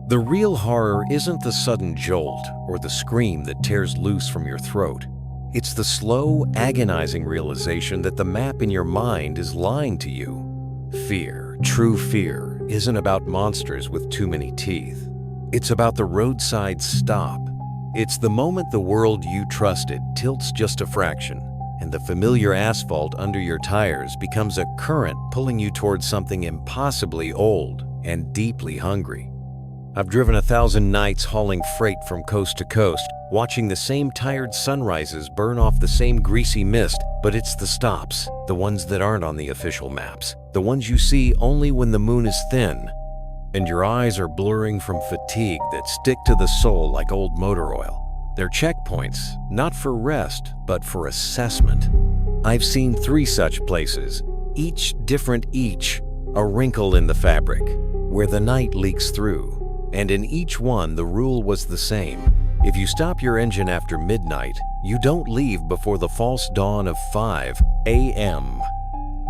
The real horror isn't the sudden jolt or the scream that tears loose from your throat. It's the slow, agonizing realization that the map in your mind is lying to you. Fear, true fear, isn't about monsters with too many teeth. It's about the roadside stop. It's the moment the world you trusted tilts just a fraction, and the familiar asphalt under your tires becomes a current pulling you towards something impossibly old and deeply hungry. I've driven 1,000 nights hauling freight from coast to coast, watching the same tired sunrises burn off the same greasy mist, but it's the stops, the ones that aren't on the official maps, the ones you see only when the moon is thin, and your eyes are blurring from fatigue that stick to the soul like old motor oil. They're checkpoints, not for rest, but for assessment. I've seen 3 such places, each different, a wrinkle in the fabric, where the night leaks through. And in each one, the rule was the same. If you stop your engine after midnight, you don't leave before the false dawn of 5 a.m.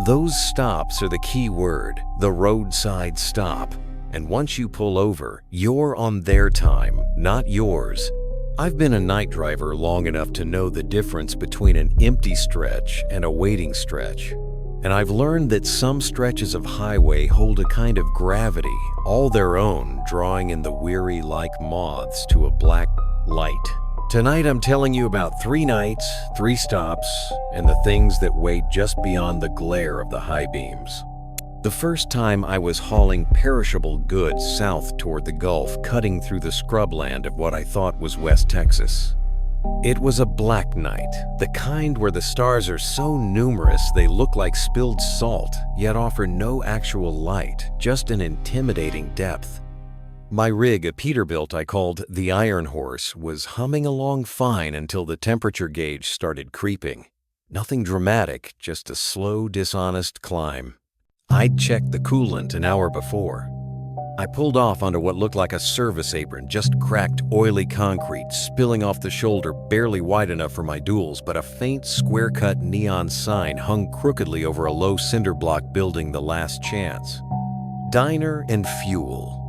Those stops are the key word, the roadside stop. And once you pull over, you're on their time, not yours. I've been a night driver long enough to know the difference between an empty stretch and a waiting stretch. And I've learned that some stretches of highway hold a kind of gravity, all their own, drawing in the weary like moths to a black light. Tonight I'm telling you about 3 nights, 3 stops, and the things that wait just beyond the glare of the high beams. The first time I was hauling perishable goods south toward the Gulf, cutting through the scrubland of what I thought was West Texas. It was a black night, the kind where the stars are so numerous they look like spilled salt, yet offer no actual light, just an intimidating depth. My rig, a Peterbilt I called the Iron Horse, was humming along fine until the temperature gauge started creeping. Nothing dramatic, just a slow, dishonest climb. I'd checked the coolant an hour before. I pulled off onto what looked like a service apron, just cracked, oily concrete spilling off the shoulder, barely wide enough for my duals, but a faint, square-cut neon sign hung crookedly over a low cinder block building, the Last Chance. Diner and Fuel.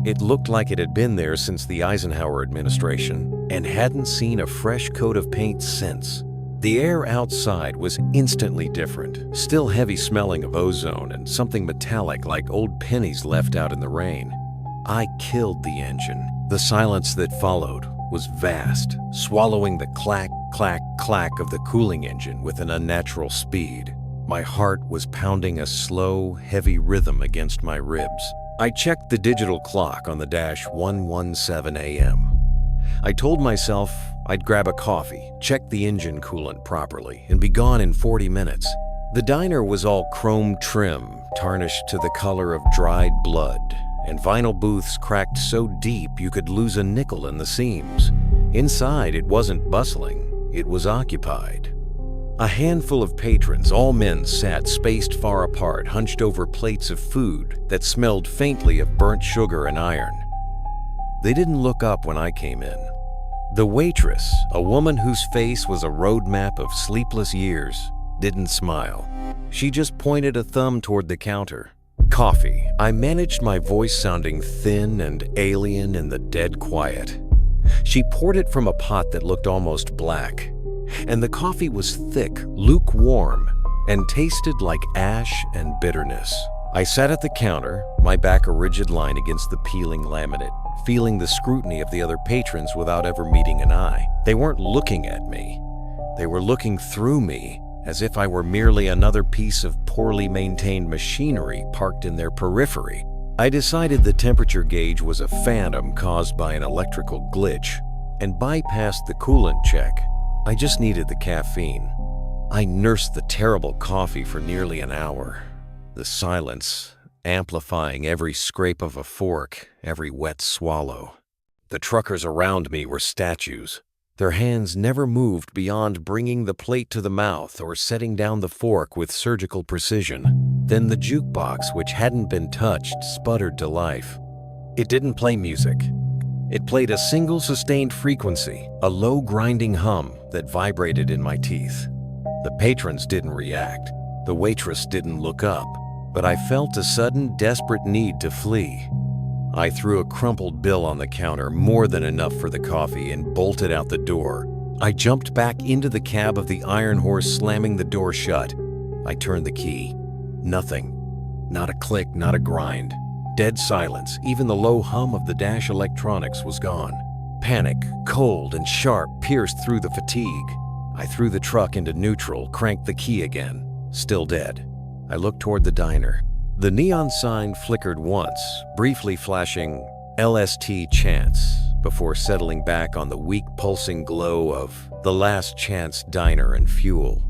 It looked like it had been there since the Eisenhower administration and hadn't seen a fresh coat of paint since. The air outside was instantly different, still heavy smelling of ozone and something metallic like old pennies left out in the rain. I killed the engine. The silence that followed was vast, swallowing the clack, clack, clack of the cooling engine with an unnatural speed. My heart was pounding a slow, heavy rhythm against my ribs. I checked the digital clock on the dash 1:17 a.m. I told myself I'd grab a coffee, check the engine coolant properly, and be gone in 40 minutes. The diner was all chrome trim, tarnished to the color of dried blood, and vinyl booths cracked so deep you could lose a nickel in the seams. Inside, it wasn't bustling, it was occupied. A handful of patrons, all men, sat spaced far apart, hunched over plates of food that smelled faintly of burnt sugar and iron. They didn't look up when I came in. The waitress, a woman whose face was a roadmap of sleepless years, didn't smile. She just pointed a thumb toward the counter. Coffee. I managed my voice sounding thin and alien in the dead quiet. She poured it from a pot that looked almost black, and the coffee was thick, lukewarm, and tasted like ash and bitterness. I sat at the counter, my back a rigid line against the peeling laminate, feeling the scrutiny of the other patrons without ever meeting an eye. They weren't looking at me. They were looking through me, as if I were merely another piece of poorly maintained machinery parked in their periphery. I decided the temperature gauge was a phantom caused by an electrical glitch, and bypassed the coolant check. I just needed the caffeine. I nursed the terrible coffee for nearly an hour. The silence amplifying every scrape of a fork, every wet swallow. The truckers around me were statues. Their hands never moved beyond bringing the plate to the mouth or setting down the fork with surgical precision. Then the jukebox, which hadn't been touched, sputtered to life. It didn't play music. It played a single sustained frequency, a low grinding hum that vibrated in my teeth. The patrons didn't react. The waitress didn't look up. But I felt a sudden, desperate need to flee. I threw a crumpled bill on the counter, more than enough for the coffee, and bolted out the door. I jumped back into the cab of the Iron Horse, slamming the door shut. I turned the key. Nothing. Not a click, not a grind. Dead silence. Even the low hum of the dash electronics was gone. Panic, cold and sharp, pierced through the fatigue. I threw the truck into neutral, cranked the key again. Still dead. I looked toward the diner. The neon sign flickered once, briefly flashing LST Chance, before settling back on the weak pulsing glow of the Last Chance Diner and Fuel.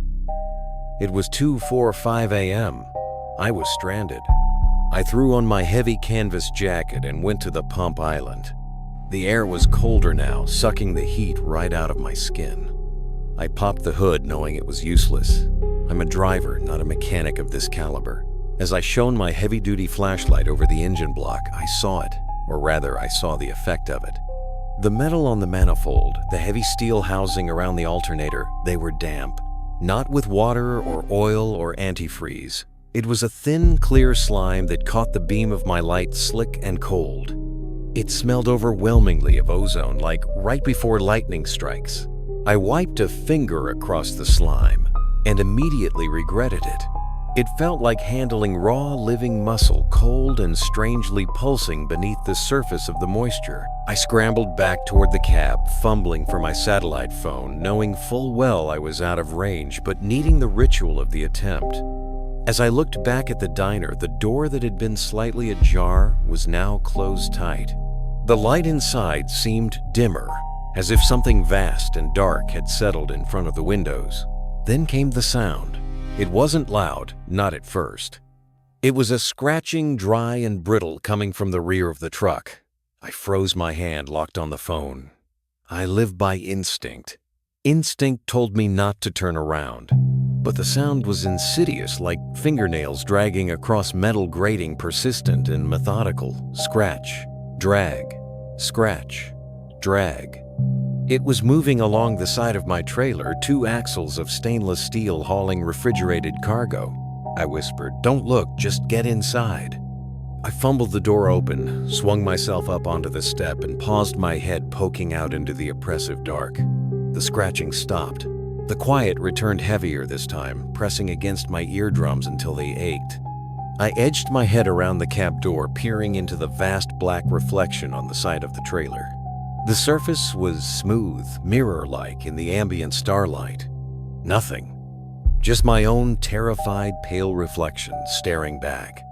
It was 2:45 a.m. I was stranded. I threw on my heavy canvas jacket and went to the pump island. The air was colder now, sucking the heat right out of my skin. I popped the hood, knowing it was useless. I'm a driver, not a mechanic of this caliber. As I shone my heavy-duty flashlight over the engine block, I saw it, or rather, I saw the effect of it. The metal on the manifold, the heavy steel housing around the alternator, they were damp. Not with water or oil or antifreeze. It was a thin, clear slime that caught the beam of my light slick and cold. It smelled overwhelmingly of ozone, like right before lightning strikes. I wiped a finger across the slime and immediately regretted it. It felt like handling raw, living muscle, cold and strangely pulsing beneath the surface of the moisture. I scrambled back toward the cab, fumbling for my satellite phone, knowing full well I was out of range, but needing the ritual of the attempt. As I looked back at the diner, the door that had been slightly ajar was now closed tight. The light inside seemed dimmer, as if something vast and dark had settled in front of the windows. Then came the sound. It wasn't loud, not at first. It was a scratching, dry and brittle coming from the rear of the truck. I froze my hand locked on the phone. I live by instinct. Instinct told me not to turn around. But the sound was insidious, like fingernails dragging across metal grating, persistent and methodical. Scratch, drag, scratch, drag. It was moving along the side of my trailer, 2 axles of stainless steel hauling refrigerated cargo. I whispered, "Don't look, just get inside." I fumbled the door open, swung myself up onto the step, and paused, my head poking out into the oppressive dark. The scratching stopped. The quiet returned heavier this time, pressing against my eardrums until they ached. I edged my head around the cab door, peering into the vast black reflection on the side of the trailer. The surface was smooth, mirror-like in the ambient starlight. Nothing. Just my own terrified, pale reflection staring back.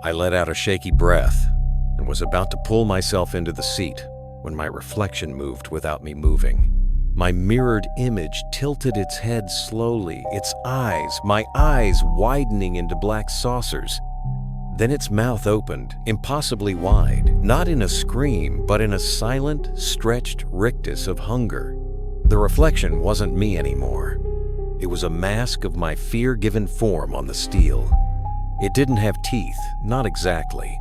I let out a shaky breath and was about to pull myself into the seat when my reflection moved without me moving. My mirrored image tilted its head slowly, my eyes widening into black saucers. Then its mouth opened, impossibly wide, not in a scream, but in a silent, stretched rictus of hunger. The reflection wasn't me anymore. It was a mask of my fear-given form on the steel. It didn't have teeth, not exactly.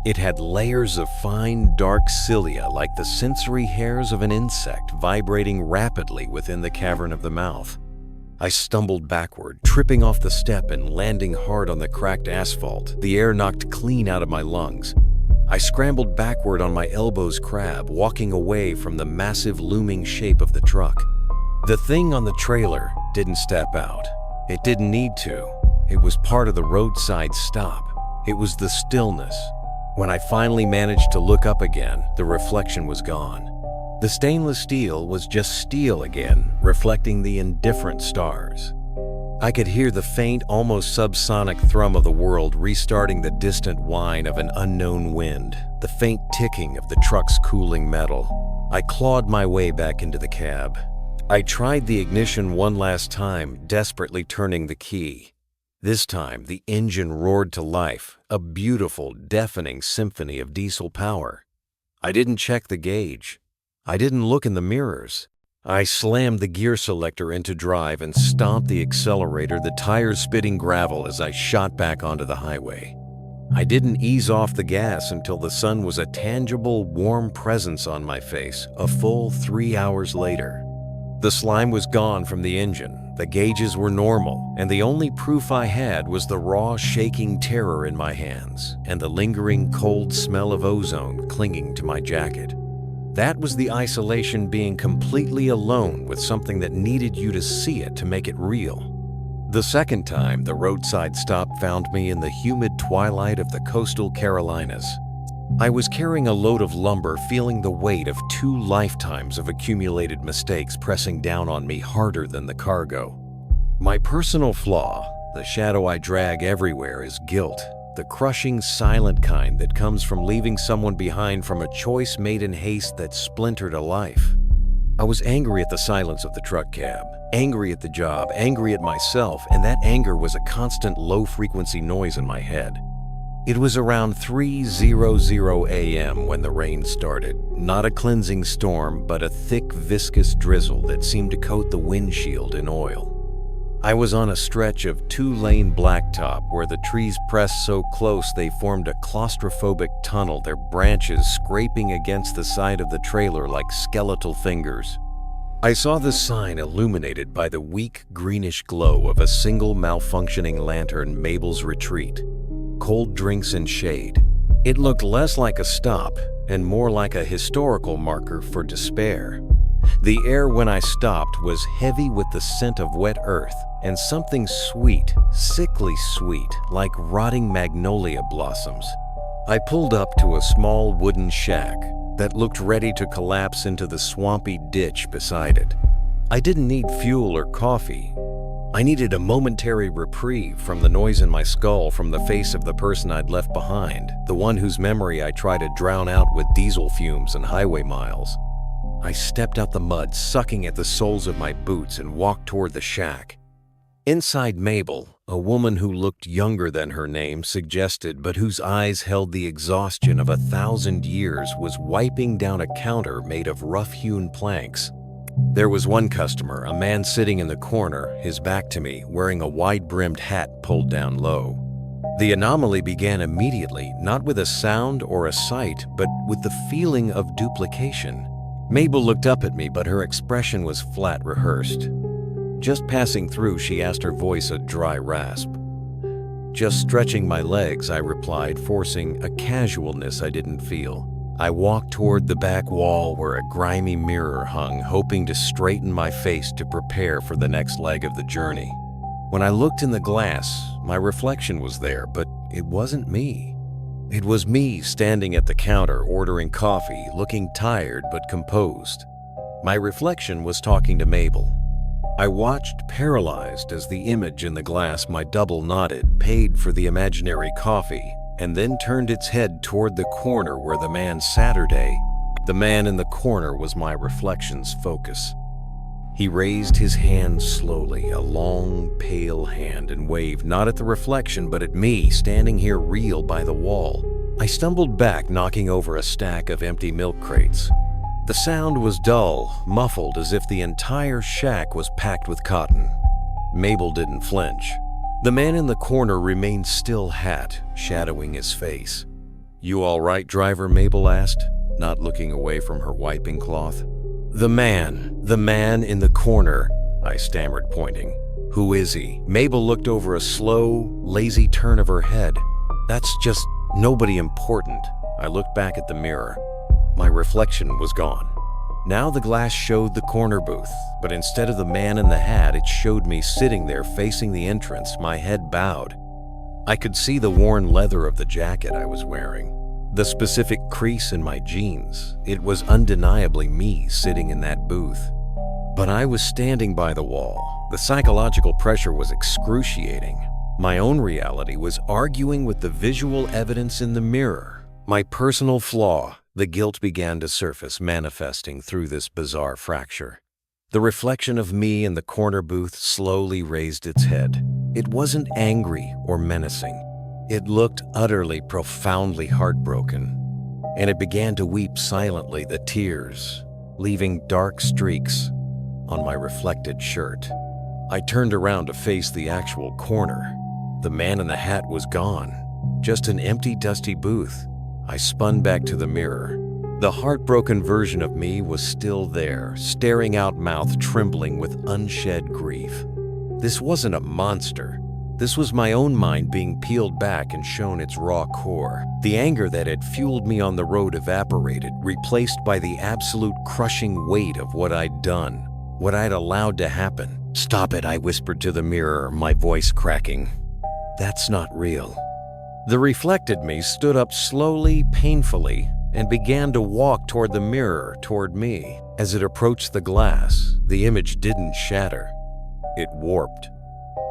It had layers of fine, dark cilia like the sensory hairs of an insect vibrating rapidly within the cavern of the mouth. I stumbled backward, tripping off the step and landing hard on the cracked asphalt, the air knocked clean out of my lungs. I scrambled backward on my elbows crab, walking away from the massive looming shape of the truck. The thing on the trailer didn't step out. It didn't need to. It was part of the roadside stop. It was the stillness. When I finally managed to look up again, the reflection was gone. The stainless steel was just steel again, reflecting the indifferent stars. I could hear the faint, almost subsonic thrum of the world restarting, the distant whine of an unknown wind, the faint ticking of the truck's cooling metal. I clawed my way back into the cab. I tried the ignition one last time, desperately turning the key. This time, the engine roared to life, a beautiful, deafening symphony of diesel power. I didn't check the gauge. I didn't look in the mirrors. I slammed the gear selector into drive and stomped the accelerator, the tires spitting gravel as I shot back onto the highway. I didn't ease off the gas until the sun was a tangible, warm presence on my face, a full 3 hours later. The slime was gone from the engine. The gauges were normal, and the only proof I had was the raw, shaking terror in my hands and the lingering cold smell of ozone clinging to my jacket. That was the isolation, being completely alone with something that needed you to see it to make it real. The second time, the roadside stop found me in the humid twilight of the coastal Carolinas. I was carrying a load of lumber, feeling the weight of 2 lifetimes of accumulated mistakes pressing down on me harder than the cargo. My personal flaw, the shadow I drag everywhere, is guilt, the crushing, silent kind that comes from leaving someone behind from a choice made in haste that splintered a life. I was angry at the silence of the truck cab, angry at the job, angry at myself, and that anger was a constant low-frequency noise in my head. It was around 3:00 a.m. when the rain started, not a cleansing storm, but a thick, viscous drizzle that seemed to coat the windshield in oil. I was on a stretch of 2-lane blacktop where the trees pressed so close they formed a claustrophobic tunnel, their branches scraping against the side of the trailer like skeletal fingers. I saw the sign illuminated by the weak, greenish glow of a single malfunctioning lantern, Mabel's Retreat. Cold drinks and shade. It looked less like a stop and more like a historical marker for despair. The air when I stopped was heavy with the scent of wet earth and something sweet, sickly sweet, like rotting magnolia blossoms. I pulled up to a small wooden shack that looked ready to collapse into the swampy ditch beside it. I didn't need fuel or coffee. I needed a momentary reprieve from the noise in my skull from the face of the person I'd left behind, the one whose memory I tried to drown out with diesel fumes and highway miles. I stepped out the mud, sucking at the soles of my boots, and walked toward the shack. Inside, Mabel, a woman who looked younger than her name suggested, but whose eyes held the exhaustion of 1,000 years, was wiping down a counter made of rough-hewn planks. There was one customer, a man sitting in the corner, his back to me, wearing a wide-brimmed hat pulled down low. The anomaly began immediately, not with a sound or a sight, but with the feeling of duplication. Mabel looked up at me, but her expression was flat, rehearsed. Just passing through, she asked, her voice a dry rasp. Just stretching my legs, I replied, forcing a casualness I didn't feel. I walked toward the back wall where a grimy mirror hung, hoping to straighten my face to prepare for the next leg of the journey. When I looked in the glass, my reflection was there, but it wasn't me. It was me standing at the counter ordering coffee, looking tired but composed. My reflection was talking to Mabel. I watched paralyzed as the image in the glass, my double nodded, paid for the imaginary coffee, and then turned its head toward the corner where the man Saturday. The man in the corner was my reflection's focus. He raised his hand slowly, a long, pale hand, and waved not at the reflection but at me, standing here real by the wall. I stumbled back, knocking over a stack of empty milk crates. The sound was dull, muffled, as if the entire shack was packed with cotton. Mabel didn't flinch. The man in the corner remained still, hat shadowing his face. "You all right, driver?" Mabel asked, not looking away from her wiping cloth. The man in the corner," I stammered, pointing. "Who is he?" Mabel looked over a slow, lazy turn of her head. "That's just nobody important." I looked back at the mirror. My reflection was gone. Now the glass showed the corner booth, but instead of the man in the hat, it showed me sitting there facing the entrance, my head bowed. I could see the worn leather of the jacket I was wearing, the specific crease in my jeans. It was undeniably me sitting in that booth. But I was standing by the wall. The psychological pressure was excruciating. My own reality was arguing with the visual evidence in the mirror. My personal flaw, the guilt, began to surface, manifesting through this bizarre fracture. The reflection of me in the corner booth slowly raised its head. It wasn't angry or menacing. It looked utterly, profoundly heartbroken, and it began to weep silently, the tears leaving dark streaks on my reflected shirt. I turned around to face the actual corner. The man in the hat was gone, just an empty, dusty booth. I spun back to the mirror. The heartbroken version of me was still there, staring out, mouth trembling with unshed grief. This wasn't a monster. This was my own mind being peeled back and shown its raw core. The anger that had fueled me on the road evaporated, replaced by the absolute crushing weight of what I'd done, what I'd allowed to happen. "Stop it," I whispered to the mirror, my voice cracking. "That's not real." The reflected me stood up slowly, painfully, and began to walk toward the mirror, toward me. As it approached the glass, the image didn't shatter. It warped.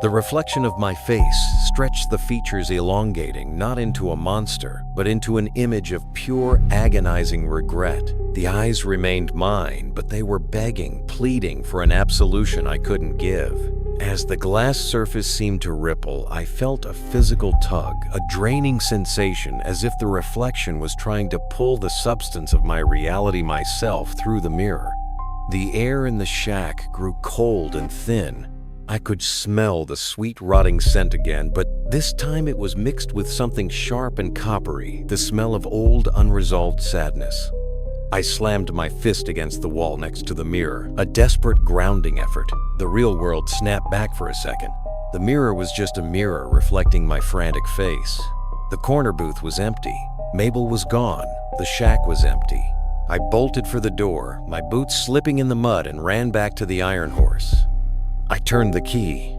The reflection of my face stretched the features, elongating, not into a monster, but into an image of pure, agonizing regret. The eyes remained mine, but they were begging, pleading for an absolution I couldn't give. As the glass surface seemed to ripple, I felt a physical tug, a draining sensation, as if the reflection was trying to pull the substance of my reality myself through the mirror. The air in the shack grew cold and thin. I could smell the sweet rotting scent again, but this time it was mixed with something sharp and coppery, the smell of old, unresolved sadness. I slammed my fist against the wall next to the mirror, a desperate grounding effort. The real world snapped back for a second. The mirror was just a mirror reflecting my frantic face. The corner booth was empty. Mabel was gone. The shack was empty. I bolted for the door, my boots slipping in the mud, and ran back to the Iron Horse. I turned the key.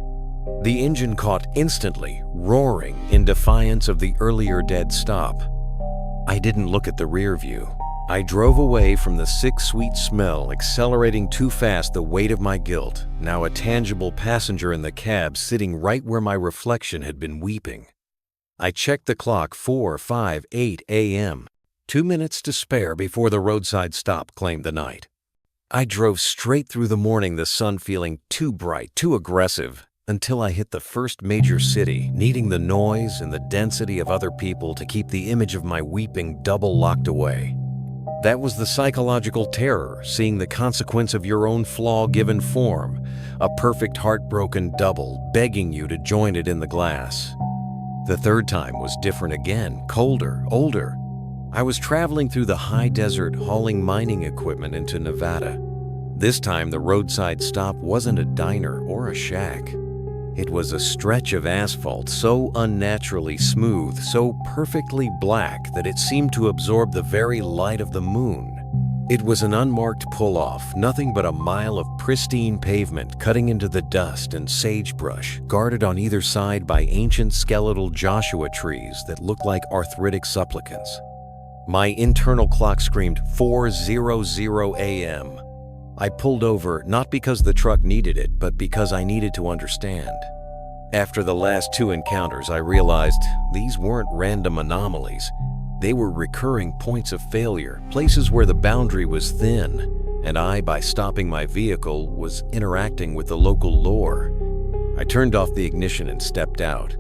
The engine caught instantly, roaring in defiance of the earlier dead stop. I didn't look at the rear view. I drove away from the sick, sweet smell, accelerating too fast the weight of my guilt, now a tangible passenger in the cab sitting right where my reflection had been weeping. I checked the clock, 4:58 a.m. 2 minutes to spare before the roadside stop claimed the night. I drove straight through the morning, the sun feeling too bright, too aggressive, until I hit the first major city, needing the noise and the density of other people to keep the image of my weeping double locked away. That was the psychological terror, seeing the consequence of your own flaw given form, a perfect heartbroken double begging you to join it in the glass. The third time was different again, colder, older. I was traveling through the high desert hauling mining equipment into Nevada. This time the roadside stop wasn't a diner or a shack. It was a stretch of asphalt so unnaturally smooth, so perfectly black that it seemed to absorb the very light of the moon. It was an unmarked pull-off, nothing but a mile of pristine pavement cutting into the dust and sagebrush, guarded on either side by ancient skeletal Joshua trees that looked like arthritic supplicants. My internal clock screamed 4:00 a.m. I pulled over, not because the truck needed it, but because I needed to understand. After the last two encounters, I realized these weren't random anomalies. They were recurring points of failure, places where the boundary was thin, and I, by stopping my vehicle, was interacting with the local lore. I turned off the ignition and stepped out.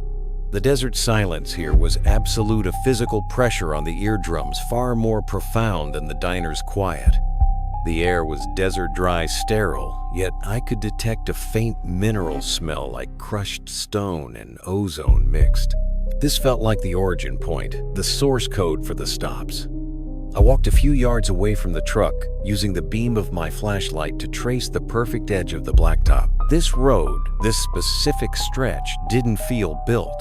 The desert silence here was absolute, a physical pressure on the eardrums far more profound than the diner's quiet. The air was desert dry, sterile, yet I could detect a faint mineral smell like crushed stone and ozone mixed. This felt like the origin point, the source code for the stops. I walked a few yards away from the truck, using the beam of my flashlight to trace the perfect edge of the blacktop. This road, this specific stretch, didn't feel built.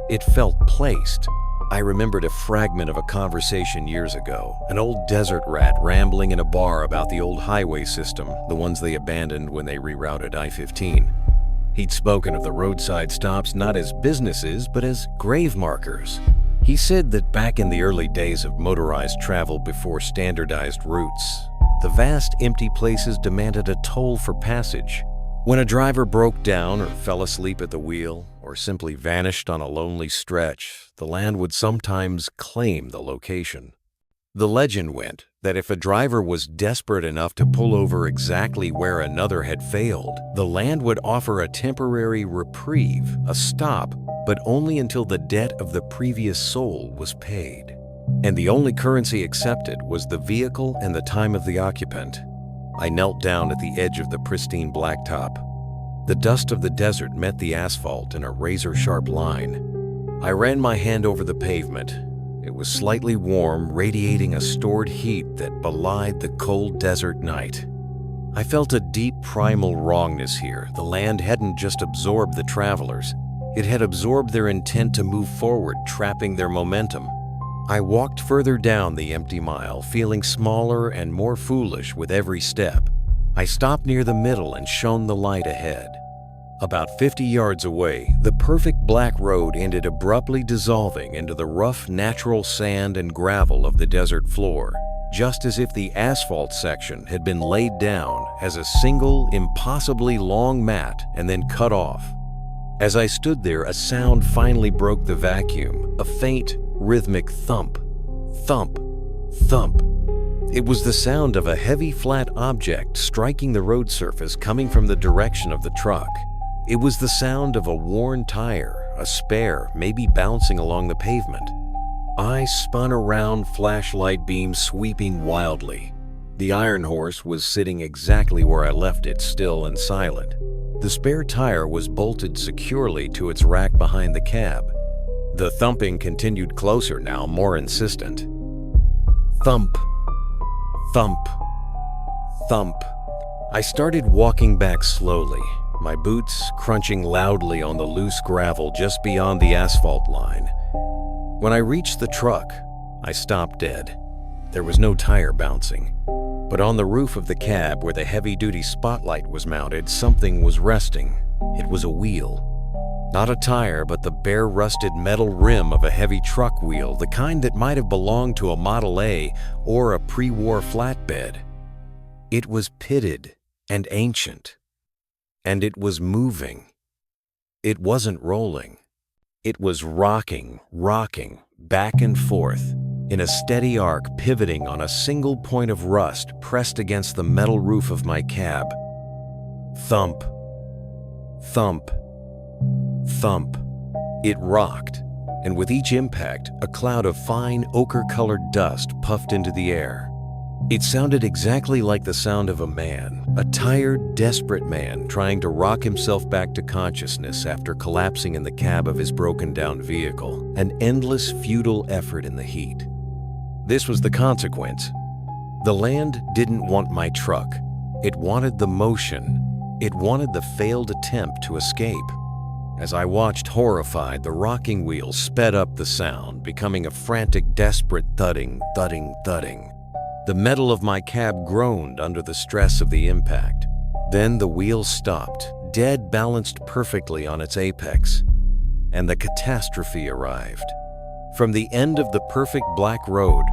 It felt placed. I remembered a fragment of a conversation years ago, an old desert rat rambling in a bar about the old highway system, the ones they abandoned when they rerouted I-15. He'd spoken of the roadside stops not as businesses, but as grave markers. He said that back in the early days of motorized travel before standardized routes, the vast empty places demanded a toll for passage. When a driver broke down or fell asleep at the wheel, or simply vanished on a lonely stretch, the land would sometimes claim the location. The legend went that if a driver was desperate enough to pull over exactly where another had failed, the land would offer a temporary reprieve, a stop, but only until the debt of the previous soul was paid. And the only currency accepted was the vehicle and the time of the occupant. I knelt down at the edge of the pristine blacktop. The dust of the desert met the asphalt in a razor-sharp line. I ran my hand over the pavement. It was slightly warm, radiating a stored heat that belied the cold desert night. I felt a deep primal wrongness here. The land hadn't just absorbed the travelers. It had absorbed their intent to move forward, trapping their momentum. I walked further down the empty mile, feeling smaller and more foolish with every step. I stopped near the middle and shone the light ahead. About 50 yards away, the perfect black road ended abruptly dissolving into the rough natural sand and gravel of the desert floor, just as if the asphalt section had been laid down as a single, impossibly long mat and then cut off. As I stood there, a sound finally broke the vacuum, a faint, rhythmic thump, thump, thump. It was the sound of a heavy, flat object striking the road surface coming from the direction of the truck. It was the sound of a worn tire, a spare, maybe bouncing along the pavement. I spun around, flashlight beams sweeping wildly. The iron horse was sitting exactly where I left it, still and silent. The spare tire was bolted securely to its rack behind the cab. The thumping continued closer now, more insistent. Thump, thump, thump. I started walking back slowly, my boots crunching loudly on the loose gravel just beyond the asphalt line. When I reached the truck, I stopped dead. There was no tire bouncing, but on the roof of the cab where the heavy-duty spotlight was mounted, something was resting. It was a wheel. Not a tire, but the bare rusted metal rim of a heavy truck wheel, the kind that might have belonged to a Model A or a pre-war flatbed. It was pitted and ancient, and it was moving. It wasn't rolling. It was rocking, back and forth, in a steady arc pivoting on a single point of rust pressed against the metal roof of my cab. Thump, thump, thump. It rocked, and with each impact, a cloud of fine ochre-colored dust puffed into the air. It sounded exactly like the sound of a man, a tired, desperate man trying to rock himself back to consciousness after collapsing in the cab of his broken-down vehicle, an endless, futile effort in the heat. This was the consequence. The land didn't want my truck. It wanted the motion. It wanted the failed attempt to escape. As I watched horrified, the rocking wheel sped up the sound, becoming a frantic, desperate thudding, thudding, thudding. The metal of my cab groaned under the stress of the impact. Then the wheel stopped, dead balanced perfectly on its apex, and the catastrophe arrived. From the end of the perfect black road,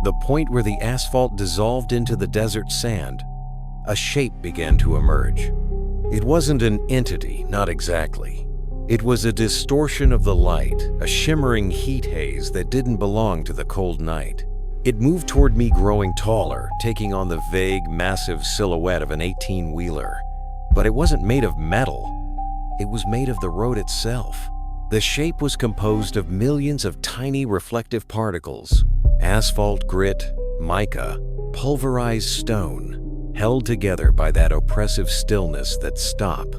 the point where the asphalt dissolved into the desert sand, a shape began to emerge. It wasn't an entity, not exactly. It was a distortion of the light, a shimmering heat haze that didn't belong to the cold night. It moved toward me, growing taller, taking on the vague, massive silhouette of an 18-wheeler. But it wasn't made of metal. It was made of the road itself. The shape was composed of millions of tiny reflective particles, asphalt, grit, mica, pulverized stone, held together by that oppressive stillness that stopped.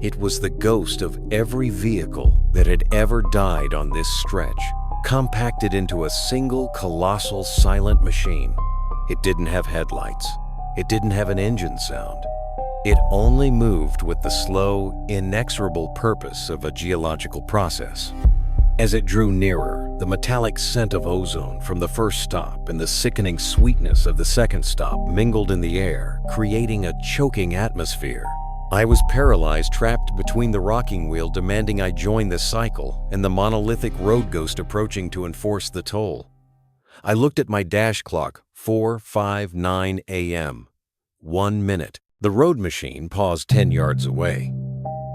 It was the ghost of every vehicle that had ever died on this stretch, compacted into a single, colossal, silent machine. It didn't have headlights. It didn't have an engine sound. It only moved with the slow, inexorable purpose of a geological process. As it drew nearer, the metallic scent of ozone from the first stop and the sickening sweetness of the second stop mingled in the air, creating a choking atmosphere. I was paralyzed, trapped between the rocking wheel demanding I join the cycle and the monolithic road ghost approaching to enforce the toll. I looked at my dash clock, 4:59 a.m. 1 minute. The road machine paused 10 yards away.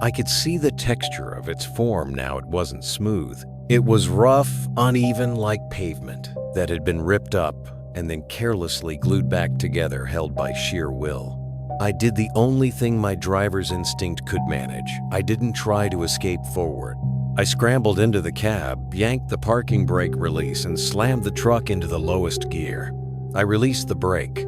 I could see the texture of its form now. It wasn't smooth. It was rough, uneven like pavement that had been ripped up and then carelessly glued back together, held by sheer will. I did the only thing my driver's instinct could manage. I didn't try to escape forward. I scrambled into the cab, yanked the parking brake release, and slammed the truck into the lowest gear. I released the brake.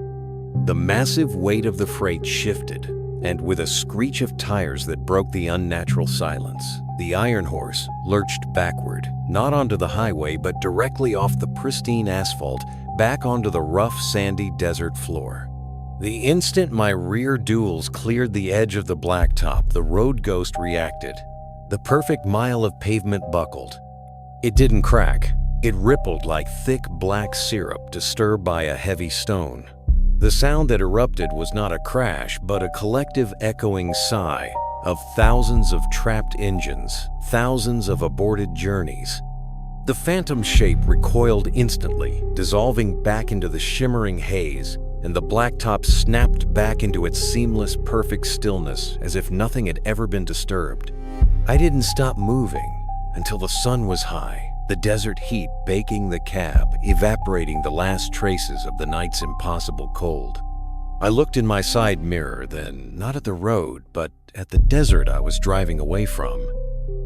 The massive weight of the freight shifted, and with a screech of tires that broke the unnatural silence, the iron horse lurched backward, not onto the highway, but directly off the pristine asphalt, back onto the rough, sandy desert floor. The instant my rear duals cleared the edge of the blacktop, the road ghost reacted. The perfect mile of pavement buckled. It didn't crack. It rippled like thick black syrup disturbed by a heavy stone. The sound that erupted was not a crash, but a collective echoing sigh of thousands of trapped engines, thousands of aborted journeys. The phantom shape recoiled instantly, dissolving back into the shimmering haze, and the blacktop snapped back into its seamless, perfect stillness as if nothing had ever been disturbed. I didn't stop moving until the sun was high, the desert heat baking the cab, evaporating the last traces of the night's impossible cold. I looked in my side mirror, then not at the road, but at the desert I was driving away from.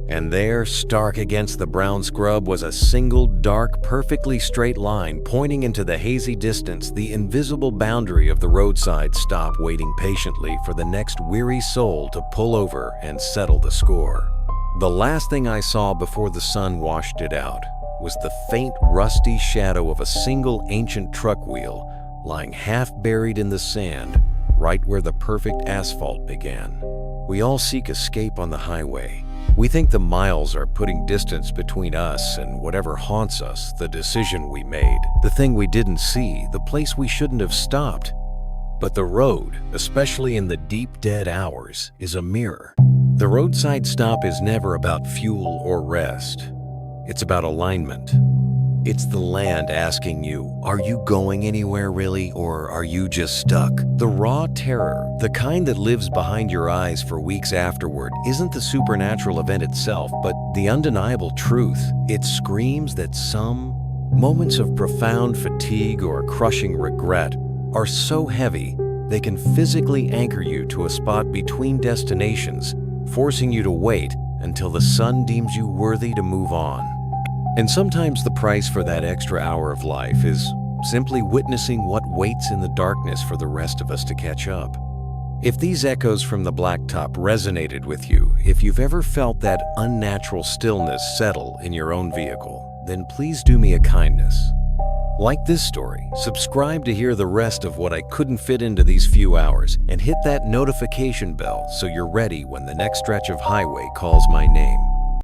And there, stark against the brown scrub, was a single, dark, perfectly straight line pointing into the hazy distance, the invisible boundary of the roadside stop, waiting patiently for the next weary soul to pull over and settle the score. The last thing I saw before the sun washed it out was the faint, rusty shadow of a single ancient truck wheel lying half buried in the sand, right where the perfect asphalt began. We all seek escape on the highway. We think the miles are putting distance between us and whatever haunts us, the decision we made, the thing we didn't see, the place we shouldn't have stopped. But the road, especially in the deep dead hours, is a mirror. The roadside stop is never about fuel or rest. It's about alignment. It's the land asking you, are you going anywhere really, or are you just stuck? The raw terror, the kind that lives behind your eyes for weeks afterward, isn't the supernatural event itself, but the undeniable truth. It screams that some moments of profound fatigue or crushing regret are so heavy they can physically anchor you to a spot between destinations, forcing you to wait until the sun deems you worthy to move on. And sometimes the price for that extra hour of life is simply witnessing what waits in the darkness for the rest of us to catch up. If these echoes from the blacktop resonated with you, if you've ever felt that unnatural stillness settle in your own vehicle, then please do me a kindness. Like this story, subscribe to hear the rest of what I couldn't fit into these few hours, and hit that notification bell so you're ready when the next stretch of highway calls my name.